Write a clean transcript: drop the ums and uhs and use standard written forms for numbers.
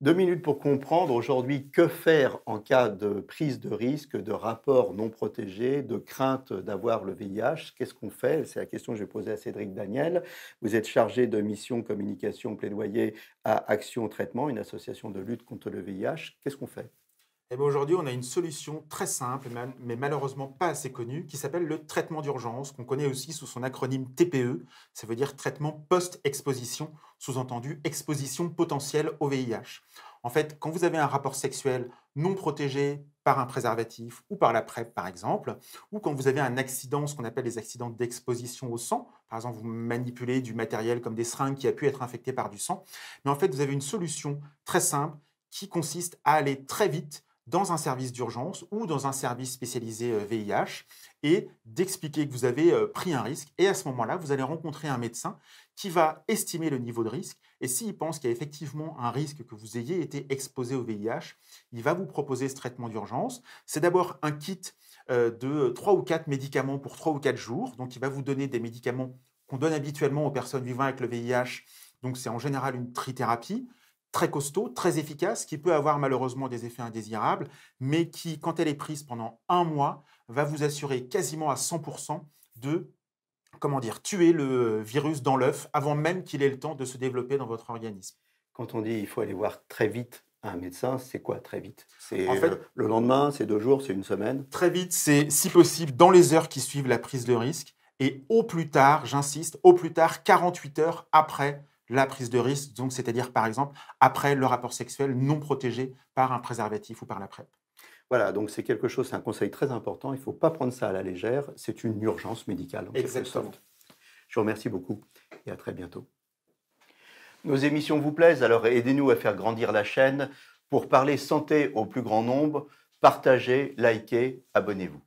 2 minutes pour comprendre aujourd'hui que faire en cas de prise de risque, de rapport non protégé, de crainte d'avoir le VIH. Qu'est-ce qu'on fait? C'est la question que je vais poser à Cédric Daniel. Vous êtes chargé de mission communication plaidoyer à Action Traitement, une association de lutte contre le VIH. Qu'est-ce qu'on fait? Eh ben, aujourd'hui, on a une solution très simple, mais malheureusement pas assez connue, qui s'appelle le traitement d'urgence, qu'on connaît aussi sous son acronyme TPE. Ça veut dire traitement post-exposition, sous-entendu exposition potentielle au VIH. En fait, quand vous avez un rapport sexuel non protégé par un préservatif ou par la PrEP, par exemple, ou quand vous avez un accident, ce qu'on appelle les accidents d'exposition au sang, par exemple, vous manipulez du matériel comme des seringues qui a pu être infecté par du sang, mais en fait, vous avez une solution très simple qui consiste à aller très vite dans un service d'urgence ou dans un service spécialisé VIH et d'expliquer que vous avez pris un risque. Et à ce moment-là, vous allez rencontrer un médecin qui va estimer le niveau de risque. Et s'il pense qu'il y a effectivement un risque que vous ayez été exposé au VIH, il va vous proposer ce traitement d'urgence. C'est d'abord un kit de 3 ou 4 médicaments pour 3 ou 4 jours. Donc, il va vous donner des médicaments qu'on donne habituellement aux personnes vivant avec le VIH. Donc, c'est en général une trithérapie très costaud, très efficace, qui peut avoir malheureusement des effets indésirables, mais qui, quand elle est prise pendant un mois, va vous assurer quasiment à 100% de, comment dire, tuer le virus dans l'œuf avant même qu'il ait le temps de se développer dans votre organisme. Quand on dit il faut aller voir très vite un médecin, c'est quoi très vite? En C'est fait, le lendemain, c'est 2 jours, c'est une semaine? très vite, c'est si possible dans les heures qui suivent la prise de risque et au plus tard, j'insiste, au plus tard 48 heures après la prise de risque, donc c'est-à-dire par exemple après le rapport sexuel non protégé par un préservatif ou par la PrEP. Voilà, donc c'est quelque chose, c'est un conseil très important. Il ne faut pas prendre ça à la légère. C'est une urgence médicale en quelque Exactement. sorte. Je vous remercie beaucoup et à très bientôt. Nos émissions vous plaisent, alors aidez-nous à faire grandir la chaîne. Pour parler santé au plus grand nombre, partagez, likez, abonnez-vous.